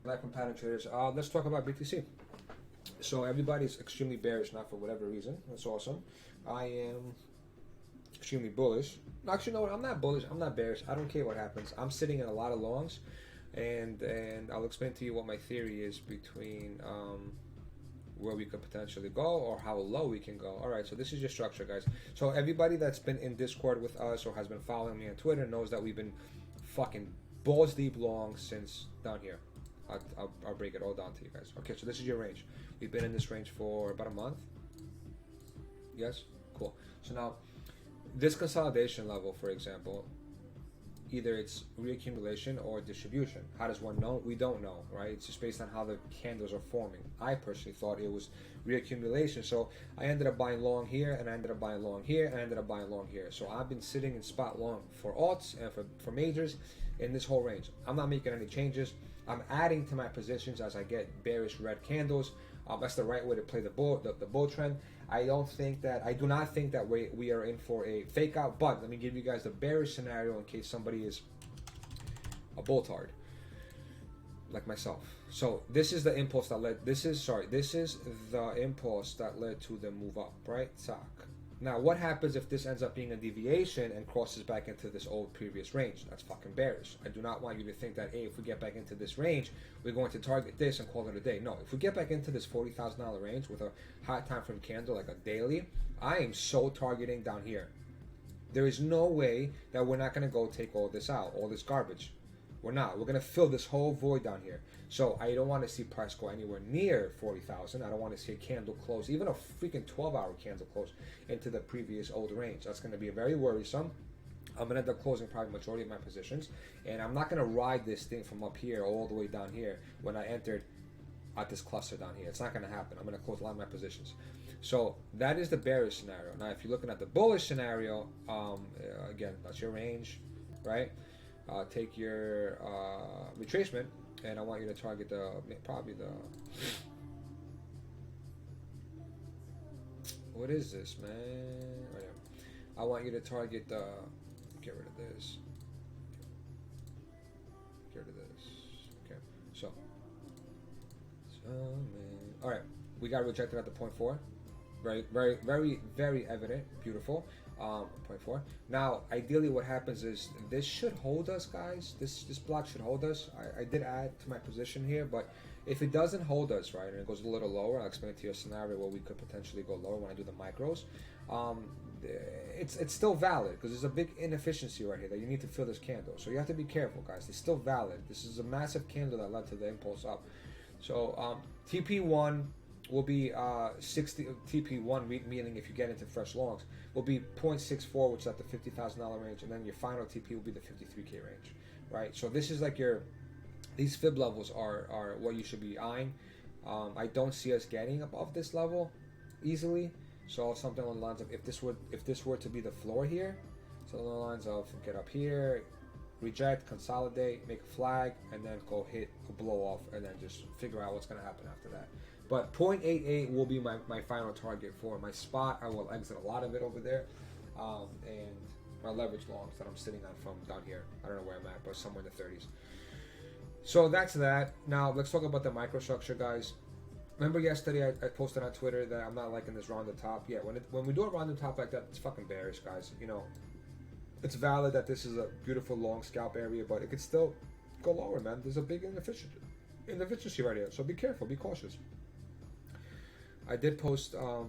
Live from pattern traders. Let's talk about BTC. So everybody's extremely bearish now for whatever reason. That's awesome. I am extremely bullish. Actually, no, I'm not bullish. I'm not bearish. I don't care what happens. I'm sitting in a lot of longs, and I'll explain to you what my theory is between where we could potentially go or how low we can go. All right, so this is your structure, guys. So everybody that's been in Discord with us or has been following me on Twitter knows that we've been fucking balls deep long since down here. I'll break it all down to you guys. Okay, so this is your range. We've been in this range for about a month. Yes? Cool. So now, this consolidation level, for example, either it's reaccumulation or distribution. How does one know? We don't know, right? It's just based on how the candles are forming. I personally thought it was reaccumulation, so I ended up buying long here, and I ended up buying long here, and I ended up buying long here. So I've been sitting in spot long for alts and for majors in this whole range. I'm not making any changes. I'm adding to my positions as I get bearish red candles. That's the right way to play the bull trend. I do not think that we are in for a fake out, but let me give you guys the bearish scenario in case somebody is a bulltard like myself. So this is the impulse that led, this is the impulse that led to the move up, right? Sock. Now, what happens if this ends up being a deviation and crosses back into this old previous range? That's fucking bearish. I do not want you to think that, hey, if we get back into this range, we're going to target this and call it a day. No, if we get back into this $40,000 range with a hot time frame candle, like a daily, I am so targeting down here. There is no way that we're not going to go take all this out, all this garbage. We're not. We're going to fill this whole void down here. So I don't want to see price go anywhere near 40,000. I don't want to see a candle close, even a freaking 12-hour candle close into the previous old range. That's going to be very worrisome. I'm going to end up closing probably majority of my positions. And I'm not going to ride this thing from up here all the way down here when I entered at this cluster down here. It's not going to happen. I'm going to close a lot of my positions. So that is the bearish scenario. Now, if you're looking at the bullish scenario, again, that's your range, right? Take your retracement, and I want you to target what is this, man? Right here. I want you to target the, get rid of this. Get rid of this. Okay, so man. All right, we got rejected at the 0.4. Very evident. Beautiful. 0.4. Now, ideally, what happens is this should hold us, guys. This block should hold us. I did add to my position here, but if it doesn't hold us, right, and it goes a little lower, I'll explain to you a scenario where we could potentially go lower when I do the micros. It's still valid because there's a big inefficiency right here that you need to fill this candle. So you have to be careful, guys. It's still valid. This is a massive candle that led to the impulse up. So TP1 will be 60 TP1, meaning if you get into fresh longs, will be 0.64, which is at the $50,000 range, and then your final TP will be the 53K range, right? So this is like these fib levels are what you should be eyeing. I don't see us getting above this level easily. So something along the lines of if this were to be the floor here, so along the lines of get up here, reject, consolidate, make a flag, and then go hit a blow off, and then just figure out what's going to happen after that. But 0.88 will be my final target for my spot. I will exit a lot of it over there, and my leverage longs that I'm sitting on from down here. I don't know where I'm at, but somewhere in the 30s. So that's that. Now let's talk about the microstructure, guys. Remember yesterday I posted on Twitter that I'm not liking this round the top. Yeah, when we do a round the top like that, it's fucking bearish, guys. You know, it's valid that this is a beautiful long scalp area, but it could still go lower, man. There's a big inefficiency right here. So be careful, be cautious. I did post the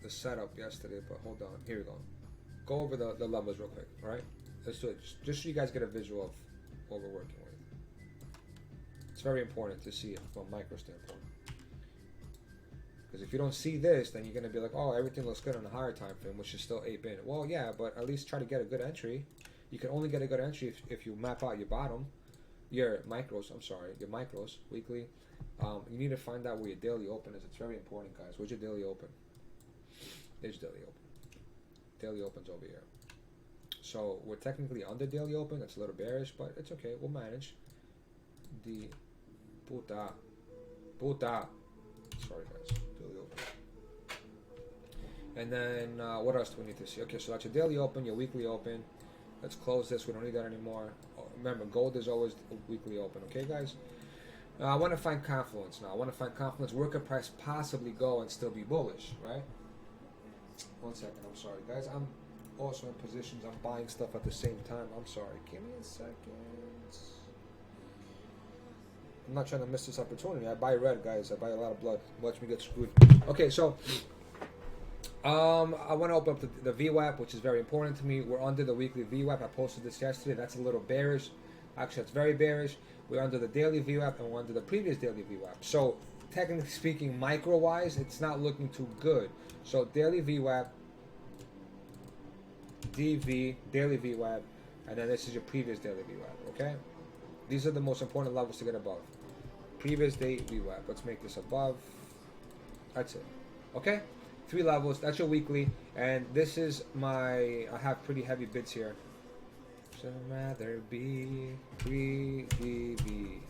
setup yesterday, but hold on. Here we go. Go over the levels real quick, all right? Let's do it. Just so you guys get a visual of what we're working with. It's very important to see it from a micro standpoint. Because if you don't see this, then you're going to be like, oh, everything looks good on the higher time frame, which is still 8 bin. Well, yeah, but at least try to get a good entry. You can only get a good entry if you map out your bottom. Your micros, weekly. You need to find out where your daily open is. It's very important, guys. Where's your daily open? There's daily open. Daily open's over here. So we're technically under daily open. That's a little bearish, but it's okay. We'll manage. The puta. Sorry, guys. Daily open. And then what else do we need to see? Okay, so that's your daily open, your weekly open. Let's close this. We don't need that anymore. Remember, gold is always weekly open. Okay, guys. I want to find confluence now. I want to find confluence. Where could price possibly go and still be bullish, right? 1 second. I'm sorry, guys. I'm also in positions. I'm buying stuff at the same time. I'm sorry. Give me a second. I'm not trying to miss this opportunity. I buy red, guys. I buy a lot of blood. Watch me get screwed. Okay, so I want to open up the VWAP, which is very important to me. We're under the weekly VWAP. I posted this yesterday. That's a little bearish. Actually, that's very bearish. We're under the daily VWAP, and we're under the previous daily VWAP. So, technically speaking, micro-wise, it's not looking too good. So, daily VWAP, DV, daily VWAP, and then this is your previous daily VWAP, okay? These are the most important levels to get above. Previous day VWAP. Let's make this above. That's it. Okay? 3 levels. That's your weekly. And this is I have pretty heavy bids here. So rather be pre-DV.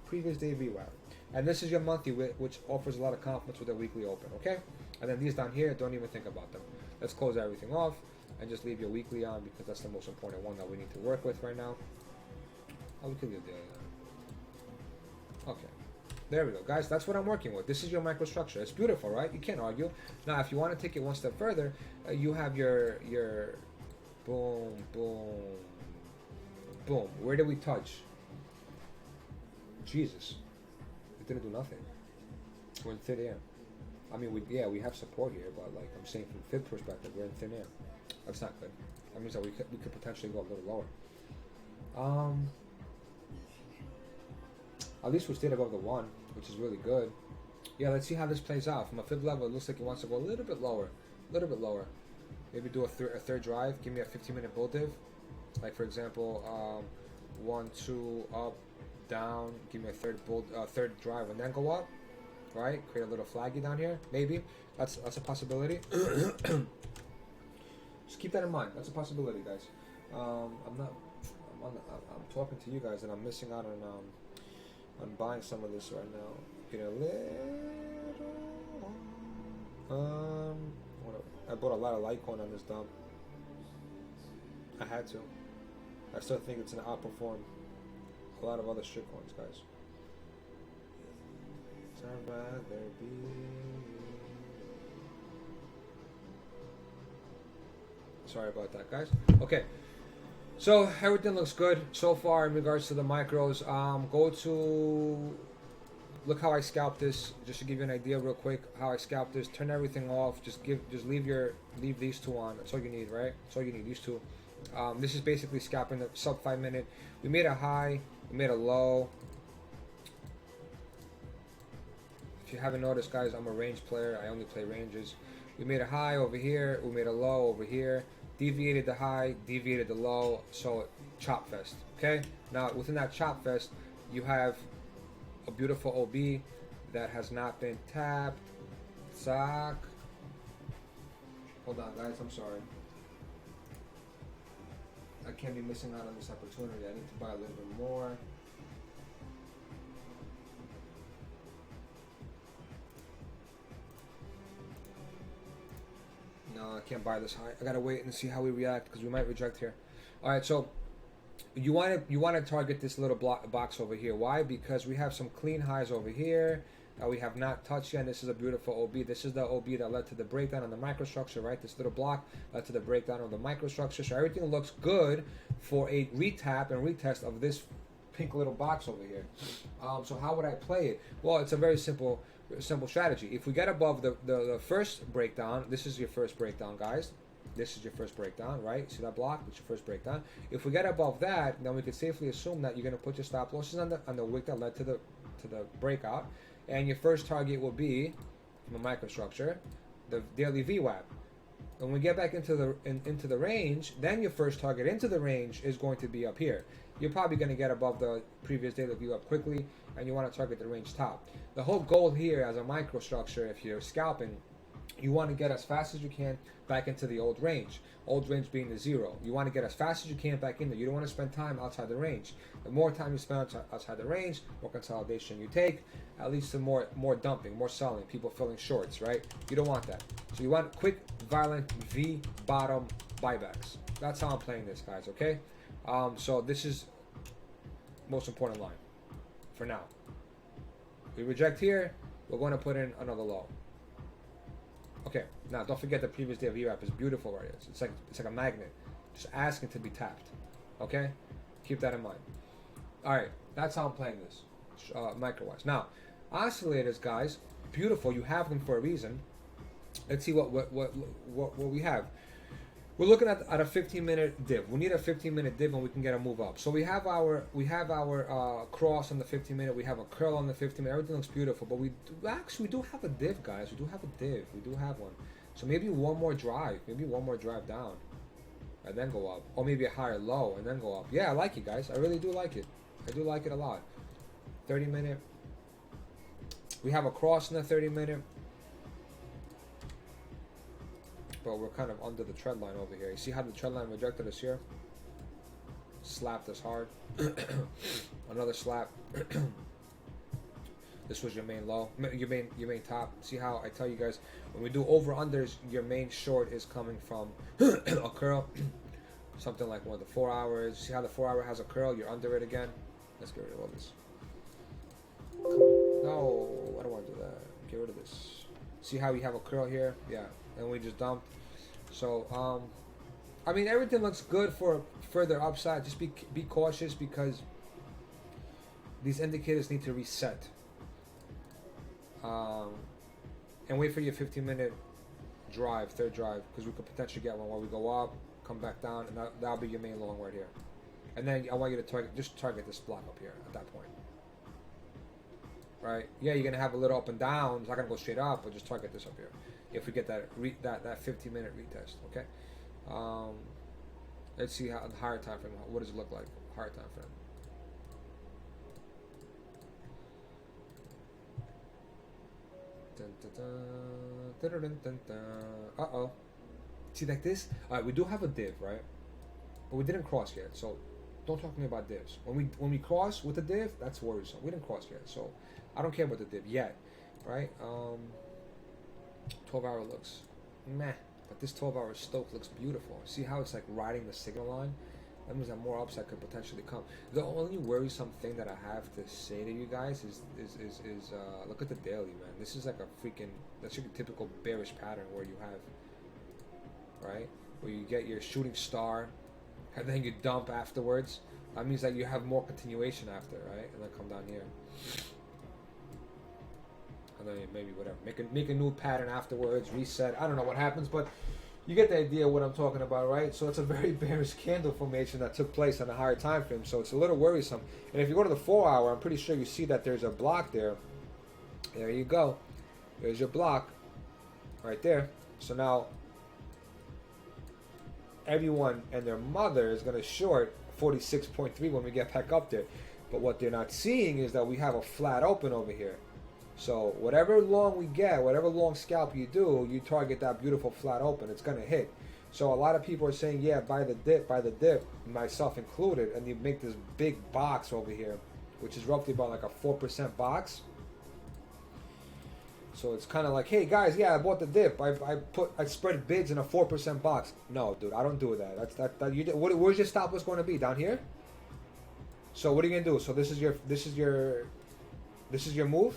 Previous day VWAP. And this is your monthly, which offers a lot of confidence with a weekly open, okay? And then these down here, don't even think about them. Let's close everything off and just leave your weekly on because that's the most important one that we need to work with right now. Oh, we can leave the daily on. Okay. There we go, guys. That's what I'm working with. This is your microstructure. It's beautiful, right? You can't argue. Now, if you want to take it one step further, you have your boom, boom, boom. Where did we touch? Jesus. It didn't do nothing. We're in thin air. I mean, we have support here, but like I'm saying from fib perspective, we're in thin air. That's not good. That means that we could potentially go a little lower. At least we stayed above the 1, which is really good. Yeah, let's see how this plays out. From a fib level, it looks like it wants to go a little bit lower. A little bit lower. Maybe do a third drive. Give me a 15-minute bull div. Like, for example, 1, 2, up, down. Give me a third drive and then go up. Right? Create a little flaggy down here. Maybe. That's a possibility. Just keep that in mind. That's a possibility, guys. I'm talking to you guys and I'm missing out on buying some of this right now. Get a little. I bought a lot of Litecoin on this dump. I had to. I still think it's gonna outperform a lot of other shit coins, guys. I'd rather be. Sorry about that, guys. Okay. So everything looks good so far in regards to the micros. Go to look how I scalped this, just to give you an idea real quick how I scalped this. Turn everything off. Just leave these 2 on. That's all you need, right? That's all you need. These 2. This is basically scalping the sub 5 minute. We made a high. We made a low. If you haven't noticed, guys, I'm a range player. I only play ranges. We made a high over here. We made a low over here. Deviated the high, deviated the low, so chop fest. Okay. Now within that chop fest, you have a beautiful OB that has not been tapped. Sock. Hold on, guys. I'm sorry. I can't be missing out on this opportunity. I need to buy a little bit more. No, I can't buy this high. I gotta wait and see how we react because we might reject here. All right, so you want to target this little box over here. Why? Because we have some clean highs over here that we have not touched yet. And this is a beautiful OB. This is the OB that led to the breakdown on the microstructure, right? This little block led to the breakdown of the microstructure. So everything looks good for a retap and retest of this pink little box over here. So how would I play it? Well, it's a very simple strategy. If we get above the first breakdown, this is your first breakdown, guys. This is your first breakdown, right? See that block? It's your first breakdown. If we get above that, then we can safely assume that you're going to put your stop losses on the wick that led to the breakout, and your first target will be from a microstructure, the daily VWAP. When we get back into the range, then your first target into the range is going to be up here. You're probably going to get above the previous daily VWAP quickly, and you want to target the range top. The whole goal here as a microstructure, if you're scalping, you want to get as fast as you can back into the old range. Old range being the 0. You want to get as fast as you can back in there. You don't want to spend time outside the range. The more time you spend outside the range, more consolidation you take, at least the more dumping, more selling, people filling shorts, right? You don't want that. So you want quick, violent V bottom buybacks. That's how I'm playing this, guys, okay? So this is most important line for now. We reject here, we're going to put in another low. Okay, now don't forget the previous day of ERAP is beautiful right here. It's like a magnet, just asking to be tapped. Okay, keep that in mind. All right, that's how I'm playing this, micro-wise. Now, oscillators, guys, beautiful. You have them for a reason. Let's see what we have. We're looking at a 15-minute div. We need a 15-minute div and we can get a move up. So we have our cross on the 15-minute. We have a curl on the 15-minute. Everything looks beautiful, but we do have a div, guys. We do have a div. We do have one. So maybe one more drive. Maybe one more drive down, and then go up, or maybe a higher low and then go up. Yeah, I like it, guys. I really do like it. I do like it a lot. 30-minute. We have a cross in the 30-minute. But we're kind of under the trend line over here. You see how the trend line rejected us here? Slapped us hard. Another slap. This was your main low, your main top. See how I tell you guys, when we do over-unders, your main short is coming from a curl. Something like one of the 4 hours. See how the 4 hour has a curl? You're under it again. Let's get rid of all this. No, I don't want to do that. Get rid of this. See how we have a curl here? Yeah, and we just dumped. So, I mean, everything looks good for further upside. Just be cautious because these indicators need to reset. And wait for your 15-minute drive, third drive, because we could potentially get one where we go up, come back down, and that'll be your main long right here. And then I want you to just target this block up here at that point. Right? Yeah, you're gonna have a little up and down. It's not gonna go straight up, but just target this up here. If we get that 15-minute retest, okay. Let's see how the higher time frame. What does it look like? Higher time frame. Uh-oh. See, like this? All right, we do have a div, right? But we didn't cross yet, so don't talk to me about divs. When we cross with the div, that's worrisome. We didn't cross yet, so I don't care about the div yet, right? 12-hour looks meh, but this 12-hour Stoke looks beautiful. See how it's like riding the signal line? That means that more upside could potentially come. The only worrisome thing that I have to say to you guys is look at the daily, man. This is like a freaking, that's your typical bearish pattern where you have, right, where you get your shooting star and then you dump afterwards. That means that you have more continuation after, right? And then come down here. And then maybe whatever. Make a new pattern afterwards, reset. I don't know what happens, but you get the idea of what I'm talking about, right? So it's a very bearish candle formation that took place on a higher time frame. So it's a little worrisome. And if you go to the 4 hour, I'm pretty sure you see that there's a block there. There you go. There's your block right there. So now everyone and their mother is going to short 46.3 when we get back up there. But what they're not seeing is that we have a flat open over here. So whatever long we get, whatever long scalp you do, you target that beautiful flat open. It's going to hit. So a lot of people are saying, yeah, buy the dip, myself included, and you make this big box over here, which is roughly about like a 4% box. So it's kind of like, hey guys, yeah, I bought the dip. I spread bids in a 4% box. No, dude, I don't do that. Where's your stop loss going to be? Down here? So what are you gonna do? So this is your move,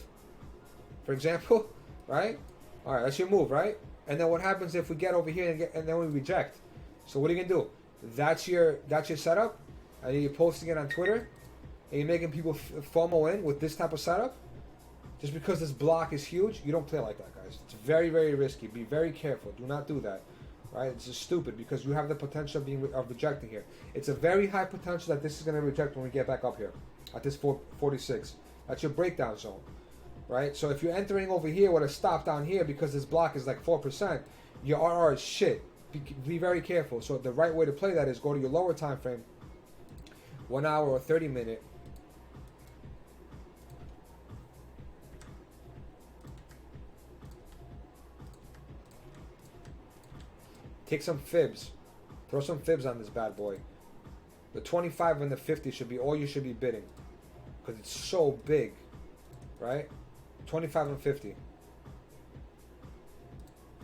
for example, right? All right, that's your move, right? And then what happens if we get over here and then we reject? So what are you gonna do? That's your setup, and you're posting it on Twitter, and you're making people FOMO in with this type of setup. Just because this block is huge, you don't play like that, guys. It's very, very risky. Be very careful. Do not do that. Right? It's just stupid because you have the potential of rejecting here. It's a very high potential that this is going to reject when we get back up here at this 446. That's your breakdown zone. Right? So if you're entering over here with a stop down here because this block is like 4%, your RR is shit. Be very careful. So the right way to play that is go to your lower time frame, 1 hour or 30-minute. Take some fibs. Throw some fibs on this bad boy. The 25 and the 50 should be all you should be bidding. Because it's so big. Right? 25 and 50.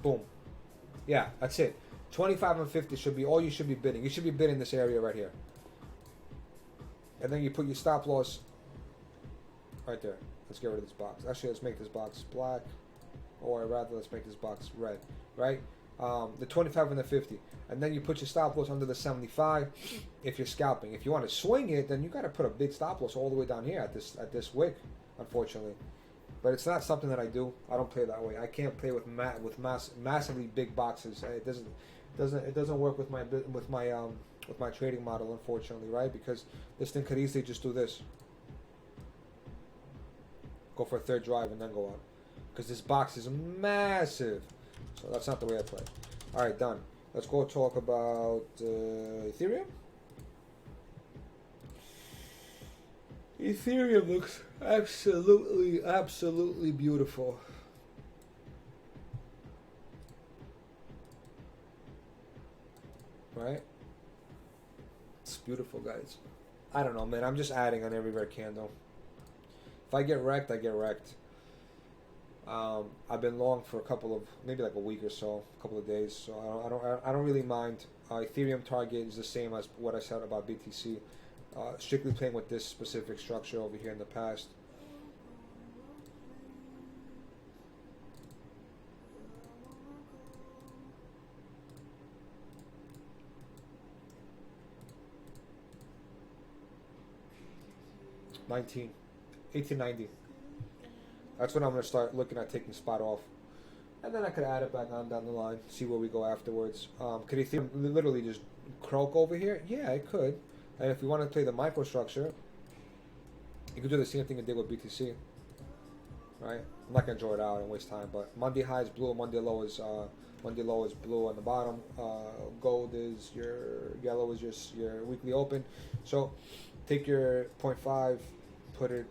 Boom. Yeah, that's it. 25 and 50 should be all you should be bidding. You should be bidding this area right here. and then you put your stop loss right there. Let's get rid of this box. Actually, let's make this box black, or rather, let's make this box red, right? The 25 and the 50, and then you put your stop loss under the 75 if you're scalping. If you want to swing it, then you got to put a big stop loss all the way down here at this wick, unfortunately. But it's not something that I do. I don't play that way. I can't play with massively big boxes. It doesn't work with my trading model, unfortunately, right? Because this thing could easily just do this, go for a third drive and then go up, because this box is massive. So that's not the way I play. All right, done. Let's go talk about Ethereum. Ethereum looks absolutely beautiful. Right? It's beautiful, guys. I don't know, man. I'm just adding on every red candle. If I get wrecked, I get wrecked. I've been long for maybe like a week or so, a couple of days. So I don't really mind. Ethereum target is the same as what I said about BTC. Strictly playing with this specific structure over here in the past. $18.90. That's when I'm going to start looking at taking spot off. And then I could add it back on down the line, see where we go afterwards. Could Ethereum literally just croak over here? Yeah, it could. And if we want to play the microstructure, you could do the same thing you did with BTC. Right? I'm not going to draw it out and waste time, but Monday high is blue, Monday low is blue on the bottom. Gold is yellow is your weekly open. So take your 0.5, put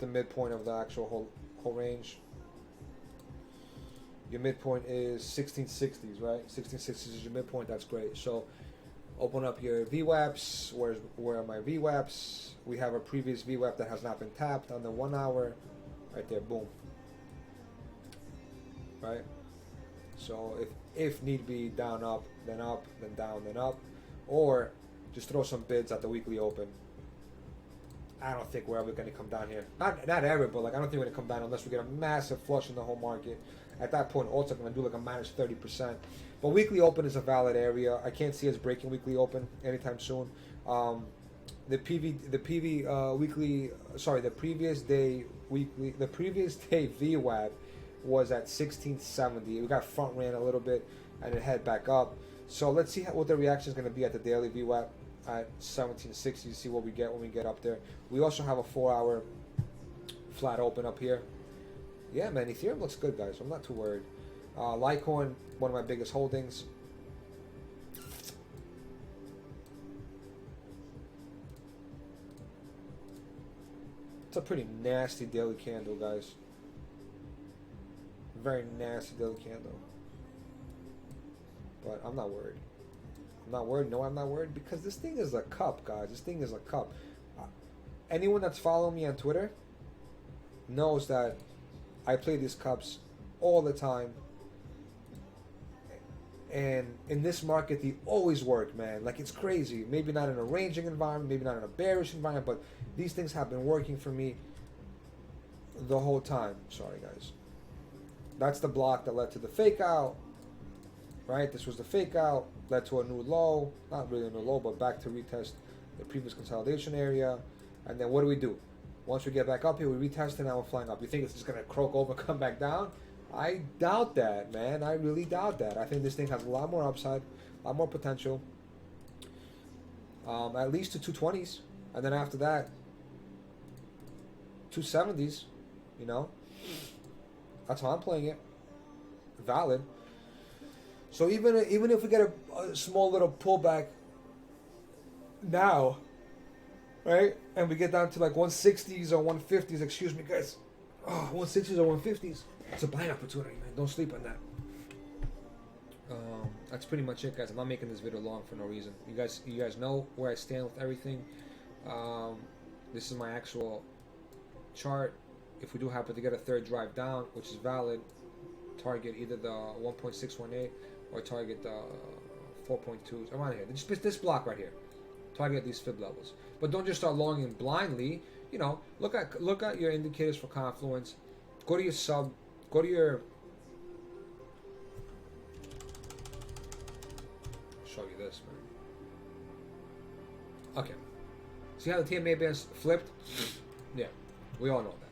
the midpoint of the actual whole range. Your midpoint is 1660s, right? 1660s is your midpoint. That's great. So open up your VWAPs. Where are my VWAPs? We have a previous VWAP that has not been tapped on the 1 hour. Right there, boom. Right? So if need be, down, up, then down, then up. Or just throw some bids at the weekly open. I don't think we're ever going to come down here. Not ever, but like I don't think we're going to come down unless we get a massive flush in the whole market. At that point, also going to do like a minus 30%. But weekly open is a valid area. I can't see us breaking weekly open anytime soon. The previous day VWAP was at 1670. We got front ran a little bit and it head back up. So let's see what the reaction is going to be at the daily VWAP at 1760. See what we get when we get up there. We also have a 4 hour flat open up here. Yeah, man, Ethereum looks good, guys. I'm not too worried. Litecoin, one of my biggest holdings. It's a pretty nasty daily candle, guys. Very nasty daily candle. But I'm not worried. I'm not worried. No, I'm not worried because this thing is a cup, guys. This thing is a cup. Anyone that's following me on Twitter knows that I play these cups all the time. And in this market, they always work, man. Like, it's crazy. Maybe not in a ranging environment, maybe not in a bearish environment, but these things have been working for me the whole time. Sorry, guys. That's the block that led to the fake out, right? This was the fake out, led to a new low. Not really a new low, but back to retest the previous consolidation area. And then what do? Once we get back up here, we retest it, now we're flying up. You think it's just going to croak over, come back down? I doubt that, man. I really doubt that. I think this thing has a lot more upside, a lot more potential. At least to 220s. And then after that, 270s, you know? That's how I'm playing it. Valid. So even if we get a small little pullback now, right? And we get down to like 160s or 150s, excuse me, guys. 160s or 150s. It's a buying opportunity, man. Don't sleep on that. That's pretty much it, guys. I'm not making this video long for no reason. You guys know where I stand with everything. This is my actual chart. If we do happen to get a third drive down, which is valid, target either the 1.618 or target the 4.2s. Around here. Just this block right here. target these fib levels. But don't just start longing blindly. You know, look at your indicators for confluence. Go to your sub. Go to your. Show you this, man. Okay. See how the TMA bands flipped? Yeah, we all know that.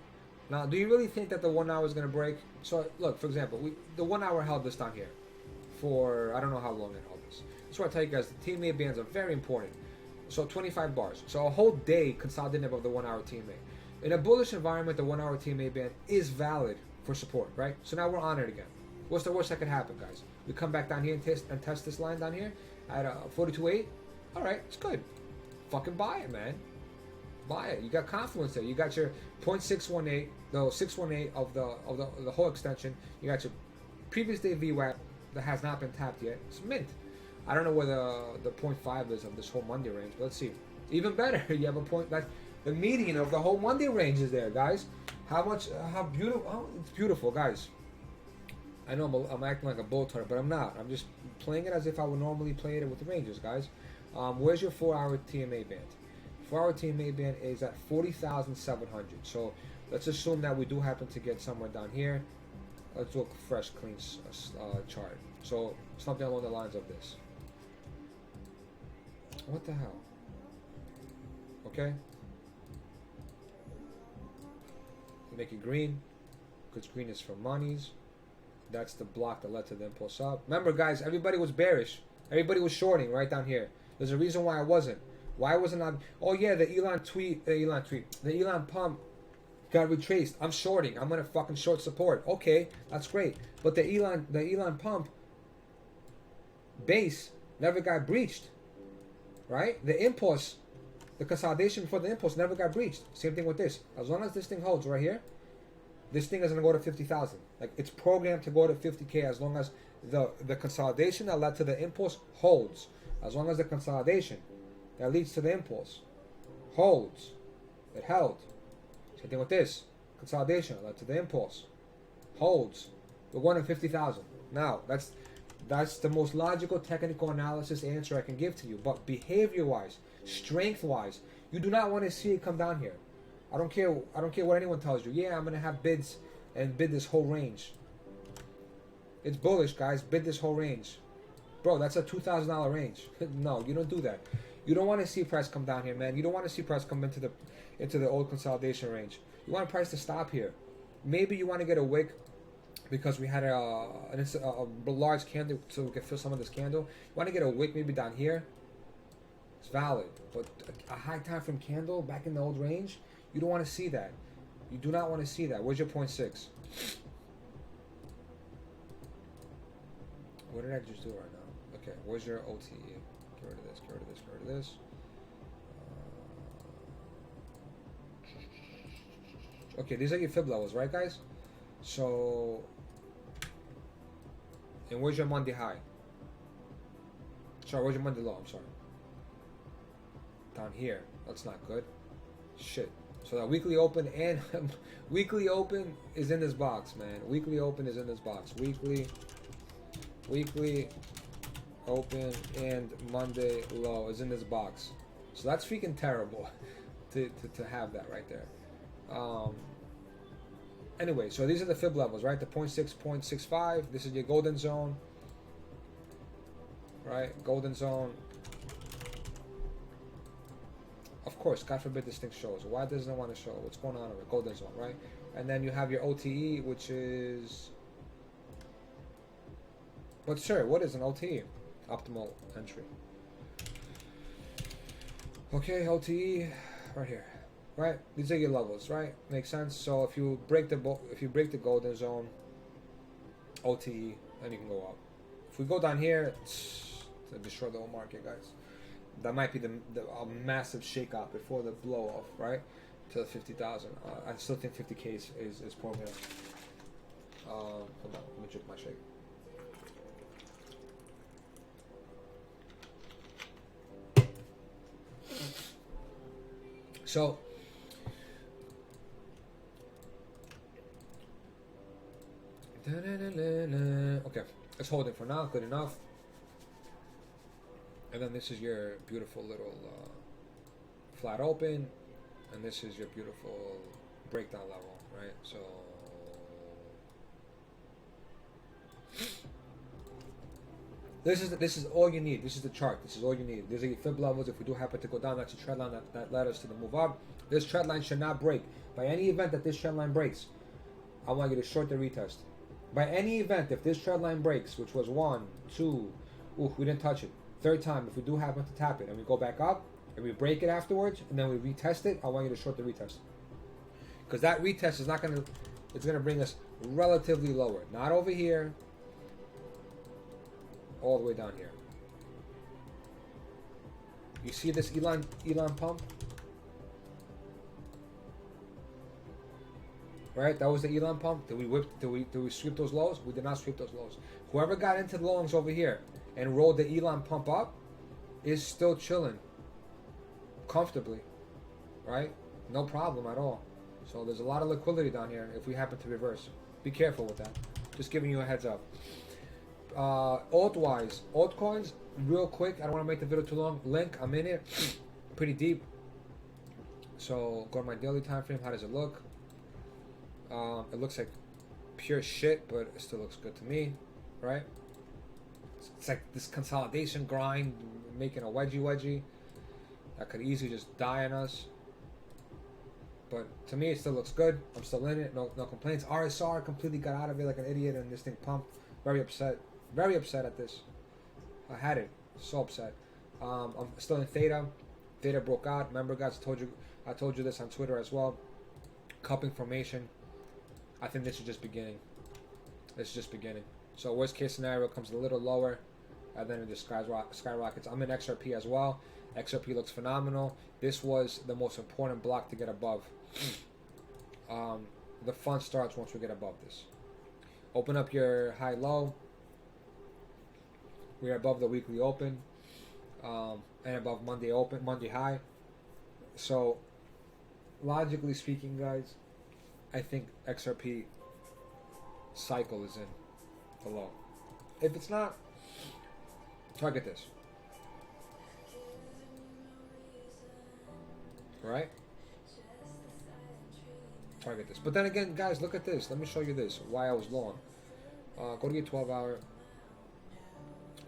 Now, do you really think that the 1 hour is going to break? So, look, for example, the 1 hour held this down here for, I don't know how long it held this. That's why I tell you guys, the TMA bands are very important. So, 25 bars. So, a whole day consolidating above the 1 hour TMA. In a bullish environment, the 1 hour TMA band is valid for support, right? So, now we're on it again. What's the worst that could happen, guys? We come back down here and test this line down here at 42.8. All right, it's good. Fucking buy it, man. Buy it. You got confluence there. You got your 0.618, the 618 of the whole extension. You got your previous day VWAP that has not been tapped yet. It's mint. I don't know where the 0.5 is of this whole Monday range, but let's see. Even better, you have a point that the median of the whole Monday range is there, guys. How beautiful? Oh, it's beautiful, guys. I know I'm acting like a bull turd, but I'm not. I'm just playing it as if I would normally play it with the ranges, guys. Where's your 4 hour TMA band? 4 hour TMA band is at 40,700. So let's assume that we do happen to get somewhere down here. Let's do a fresh, clean chart. So something along the lines of this. What the hell? Okay. Make it green, because green is for monies. That's the block that led to the impulse up. Remember, guys, everybody was bearish. Everybody was shorting right down here. There's a reason why I wasn't. Why wasn't I? Oh yeah, the Elon pump got retraced. I'm shorting. I'm gonna fucking short support. Okay, that's great. But the Elon pump base never got breached, right? The impulse, the consolidation before the impulse never got breached. Same thing with this. As long as this thing holds right here, this thing is gonna go to 50,000. Like, it's programmed to go to 50K as long as the consolidation that led to the impulse holds. As long as the consolidation that leads to the impulse holds. It held. Same thing with this. Consolidation that led to the impulse holds. We're going to 50,000. Now, that's the most logical technical analysis answer I can give to you. But behavior-wise, strength-wise, you do not want to see it come down here. I don't care what anyone tells you. Yeah, I'm going to have bids and bid this whole range. It's bullish, guys. Bid this whole range. Bro, that's a $2,000 range. No, you don't do that. You don't want to see price come down here, man. You don't want to see price come into the old consolidation range. You want price to stop here. Maybe you want to get a wick because we had a large candle, so we can fill some of this candle. You want to get a wick maybe down here. It's valid. But a high time frame candle back in the old range, you don't want to see that. You do not want to see that. Where's your 0.6? What did I just do right now? Okay, where's your OTE? Get rid of this, get rid of this, get rid of this. Okay, these are your fib levels, right, guys? So, and where's your Monday high? Sorry, where's your Monday low? I'm sorry. Down here. That's not good. Shit. So that weekly open and weekly open is in this box, man. Weekly open is in this box. Weekly open and Monday low is in this box. So that's freaking terrible to have that right there. Anyway, so these are the fib levels, right? The 0.6, 0.65. This is your golden zone, right? Golden zone. Of course, God forbid this thing shows. Why doesn't it want to show? What's going on over golden zone, right? And then you have your OTE, which is... But sir, what is an OTE? Optimal entry. Okay, OTE, right here, right? These are your levels, right? Makes sense. So if you break the golden zone, OTE, then you can go up. If we go down here, to destroy the whole market, guys. That might be a massive shakeout before the blow off, right? To 50,000. I still think 50K is programmed. Hold on, let me drink my shake. So, okay, let's hold it for now. Good enough. And then this is your beautiful little flat open, and this is your beautiful breakdown level, right? So this is all you need. This is the chart. This is all you need. These are your fib levels. If we do happen to go down, that's your trend line that led us to the move up. This trend line should not break. By any event that this trend line breaks, I want you to short the retest. By any event, if this trend line breaks, which was 1, 2, ooh, we didn't touch it. Third time, if we do happen to tap it and we go back up and we break it afterwards and then we retest it, I want you to short the retest. Because that retest is not going to, it's going to bring us relatively lower. Not over here, all the way down here. You see this Elon pump? Right? That was the Elon pump. Did we sweep those lows? We did not sweep those lows. Whoever got into the longs over here and rolled the Elon pump up is still chilling comfortably. Right? No problem at all. So there's a lot of liquidity down here if we happen to reverse. Be careful with that. Just giving you a heads up. Alt-wise, altcoins, real quick. I don't want to make the video too long. Link, I'm in it. Pretty deep. So go to my daily time frame. How does it look? It looks like pure shit, but it still looks good to me, right? It's like this consolidation grind, making a wedgie that could easily just die on us. But to me, it still looks good. I'm still in it. No complaints. RSR completely got out of it like an idiot, and this thing pumped. Very upset. Very upset at this. I had it. So upset. I'm still in Theta. Theta broke out. Remember, guys, I told you this on Twitter as well. Cupping formation. I think this is just beginning. This is just beginning. So worst case scenario comes a little lower, and then it just skyrockets. I'm in XRP as well. XRP looks phenomenal. This was the most important block to get above. The fun starts once we get above this. Open up your high-low. We are above the weekly open, and above Monday high. So, logically speaking, guys, I think XRP cycle is in the low. If it's not, target this. Right? Target this. But then again, guys, look at this. Let me show you this. Why I was long. Go to your 12-hour.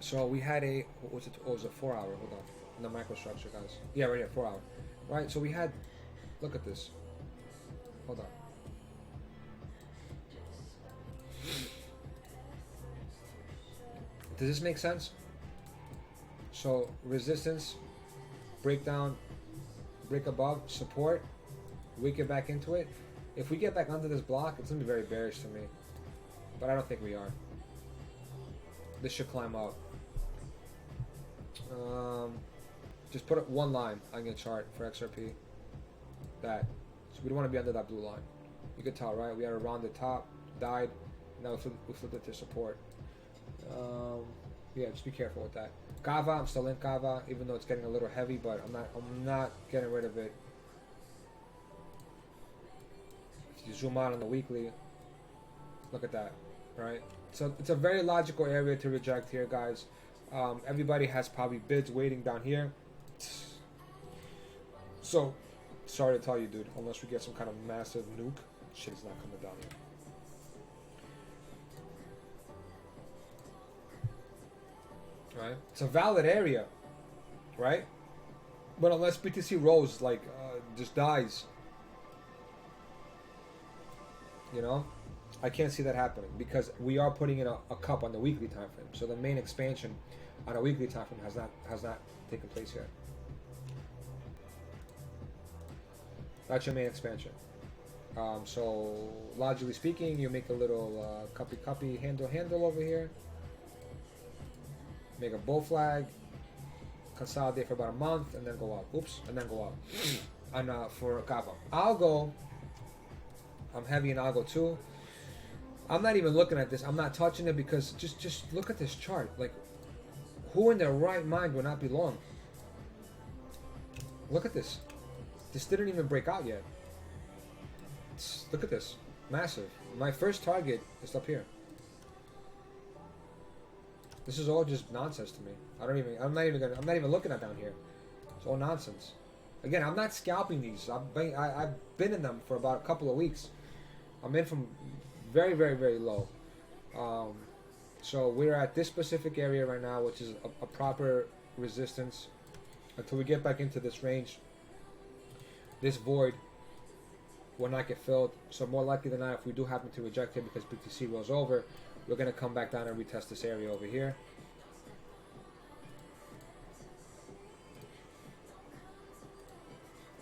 So we had a, what was it? Oh, it was a 4-hour. Hold on. In the microstructure, guys. Yeah, right here, 4-hour. Right? So we had, look at this. Hold on. Does this make sense? So resistance, breakdown, break above, support, we get back into it. If we get back under this block, it's going to be very bearish to me. But I don't think we are. This should climb up. Just put up one line on your chart for XRP. That. So we don't want to be under that blue line. You can tell, right? We had a rounded top, died, now we flipped it to support. Yeah, just be careful with that. Kava, I'm still in Kava, even though it's getting a little heavy, but I'm not getting rid of it. If you zoom out on the weekly, look at that, right? So it's a very logical area to reject here, guys. Everybody has probably bids waiting down here. So, sorry to tell you, dude, unless we get some kind of massive nuke, shit's not coming down here. Right? It's a valid area, right? But unless BTC rolls, like, just dies, you know, I can't see that happening because we are putting in a cup on the weekly time frame. So the main expansion on a weekly time frame has not taken place yet. That's your main expansion. So logically speaking, you make a little cuppy handle over here. Make a bull flag, consolidate for about a month, and then go up. Oops, and then go up. And for Kava, Algo, I'm heavy in Algo too. I'm not even looking at this. I'm not touching it because just look at this chart. Like, who in their right mind would not be long? Look at this. This didn't even break out yet. Look at this. Massive. My first target is up here. This is all just nonsense to me. I'm not even looking at down here. It's all nonsense. Again, I'm not scalping these. I've been in them for about a couple of weeks. I'm in from very, very, very low. So we're at this specific area right now, which is a proper resistance until we get back into this range. This void will not get filled. So more likely than not, if we do happen to reject it because BTC rolls over, we're going to come back down and retest this area over here.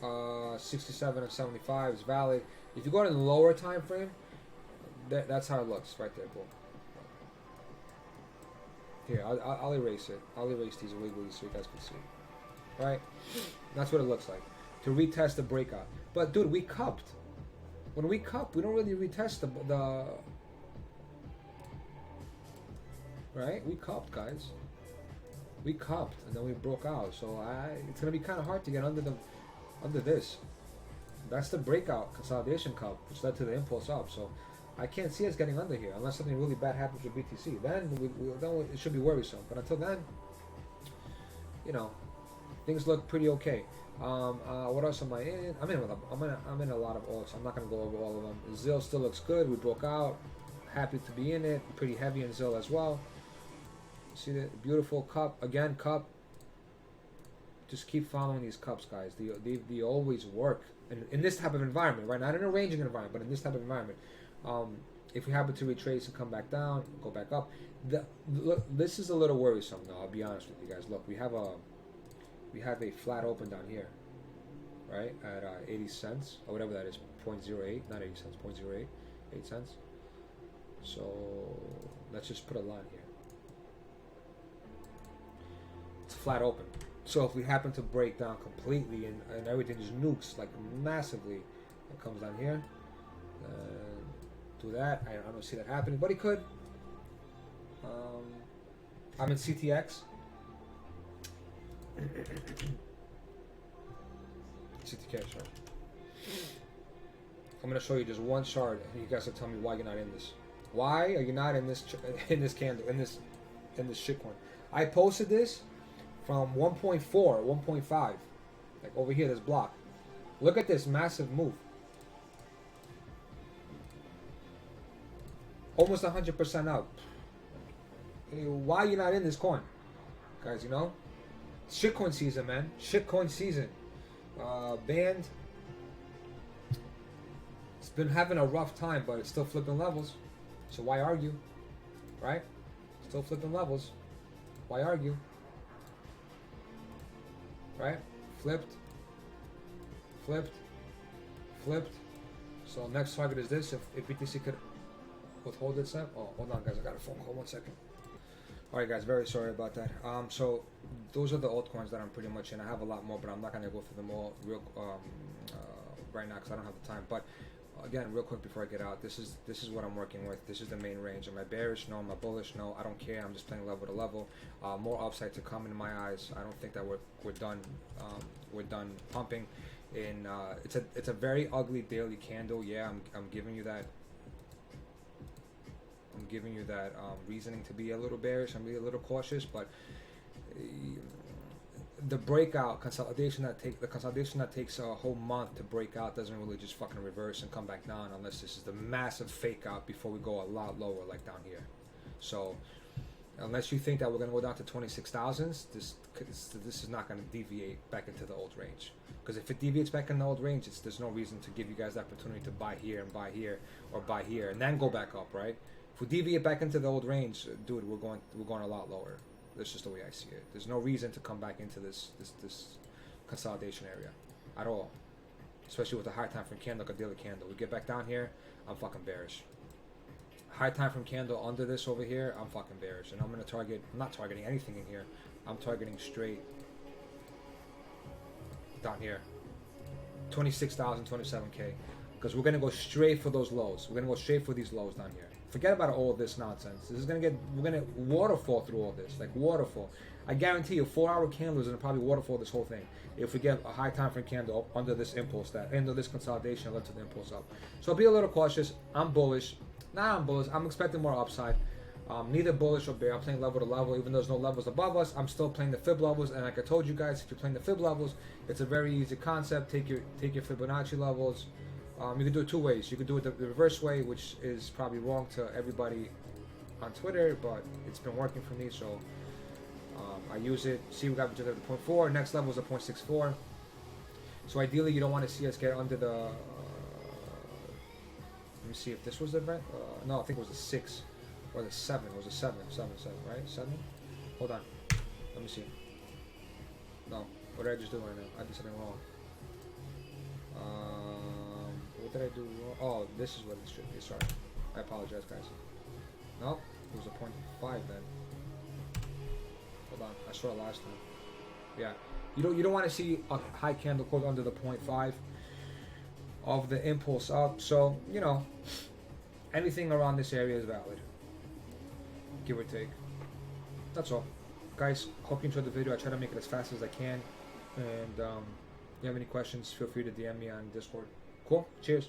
Uh, 67 and 75 is valid. If you go to the lower time frame, that's how it looks right there, boom. Here, I'll erase it. I'll erase these wigglies so you guys can see. Right? That's what it looks like. To retest the breakout. But dude, we cupped. When we cup, we don't really retest the right? We cupped, guys. We cupped and then we broke out. So it's gonna be kind of hard to get under this. That's the breakout consolidation cup, which led to the impulse up. So I can't see us getting under here unless something really bad happens with BTC. Then it should be worrisome. But until then, you know, things look pretty okay. What else am I in? I'm in a lot of alts. I'm not gonna go over all of them. ZIL still looks good. We broke out. Happy to be in it. Pretty heavy in ZIL as well. See that beautiful cup again? Cup. Just keep following these cups, guys. They always work in this type of environment, right? Not in a ranging environment, but in this type of environment. If we happen to retrace and come back down, go back up. Look, this is a little worrisome, though. I'll be honest with you guys. Look, we have a flat open down here, right? At 80 cents or whatever that is, 0.08, not 80 cents, 0.08, 8 cents. So let's just put a line here. It's flat open. So if we happen to break down completely and everything just nukes like massively, it comes down here. Do that. I don't see that happening, but it could. I'm in CTX. CTK, sorry. I'm gonna show you just one chart, and you guys will tell me why you're not in this. Why are you not in this candle in this shitcoin? I posted this from 1.4, 1.5, like over here, this block. Look at this massive move. Almost 100% up. Why are you not in this coin? Guys, you know? Shitcoin season, man. Shitcoin season. Band. It's been having a rough time, but it's still flipping levels. So why argue? Right? Still flipping levels. Why argue? Right? Flipped. Flipped. Flipped. So next target is this. If BTC could withhold itself. Oh, hold on, guys. I got a phone call. 1 second. All right, guys. Very sorry about that. So those are the altcoins that I'm pretty much in. I have a lot more, but I'm not gonna go through them all right now because I don't have the time. But again, real quick before I get out, this is what I'm working with. This is the main range. Am I bearish? No. Am I bullish? No. I don't care. I'm just playing level to level. More upside to come in my eyes. I don't think that we're done. We're done pumping. It's a very ugly daily candle. Yeah, I'm giving you that. I'm giving you that reasoning to be a little bearish. I'm being a little cautious, but the breakout consolidation that takes a whole month to break out doesn't really just fucking reverse and come back down unless this is the massive fake out before we go a lot lower like down here. So unless you think that we're going to go down to 26,000s, this is not going to deviate back into the old range. Because if it deviates back in the old range, there's no reason to give you guys the opportunity to buy here and buy here or buy here and then go back up, right? If we deviate back into the old range, dude, we're going a lot lower. That's just the way I see it. There's no reason to come back into this consolidation area at all. Especially with a high time frame candle, like a daily candle. We get back down here, I'm fucking bearish. High time frame candle under this over here, I'm fucking bearish. And I'm gonna target, I'm not targeting anything in here. I'm targeting straight down here. 26,000, 27K. Because we're gonna go straight for those lows. We're gonna go straight for these lows down here. Forget about all of this nonsense. We're gonna waterfall through all this, like waterfall. I guarantee you, 4-hour candles are gonna probably waterfall this whole thing. If we get a high time frame candle under this impulse, under this consolidation led to the impulse up. So be a little cautious. I'm bullish. I'm expecting more upside. Neither bullish or bear. I'm playing level to level, even though there's no levels above us. I'm still playing the fib levels, and like I told you guys, if you're playing the fib levels, it's a very easy concept. Take your Fibonacci levels. You can do it two ways. You can do it the reverse way, which is probably wrong to everybody on Twitter, but it's been working for me, so I use it. See, we got to the 0.4. Next level is a 0.64. So ideally, you don't want to see us get under the. Let me see if this was the event. No, I think it was the 6 or the 7. It was a 7, right? 7. Hold on. Let me see. No, what did I just do right now? I did something wrong. What did I do wrong? Oh, this is what it should be. Sorry, I apologize, guys. No, it was a 0.5 then. Hold on, I saw it last time. Yeah, you don't want to see a high candle close under the 0.5 of the impulse up. So you know, anything around this area is valid, give or take. That's all, guys. Hope you enjoyed the video. I try to make it as fast as I can, and if you have any questions, feel free to DM me on Discord. Cool. Cheers.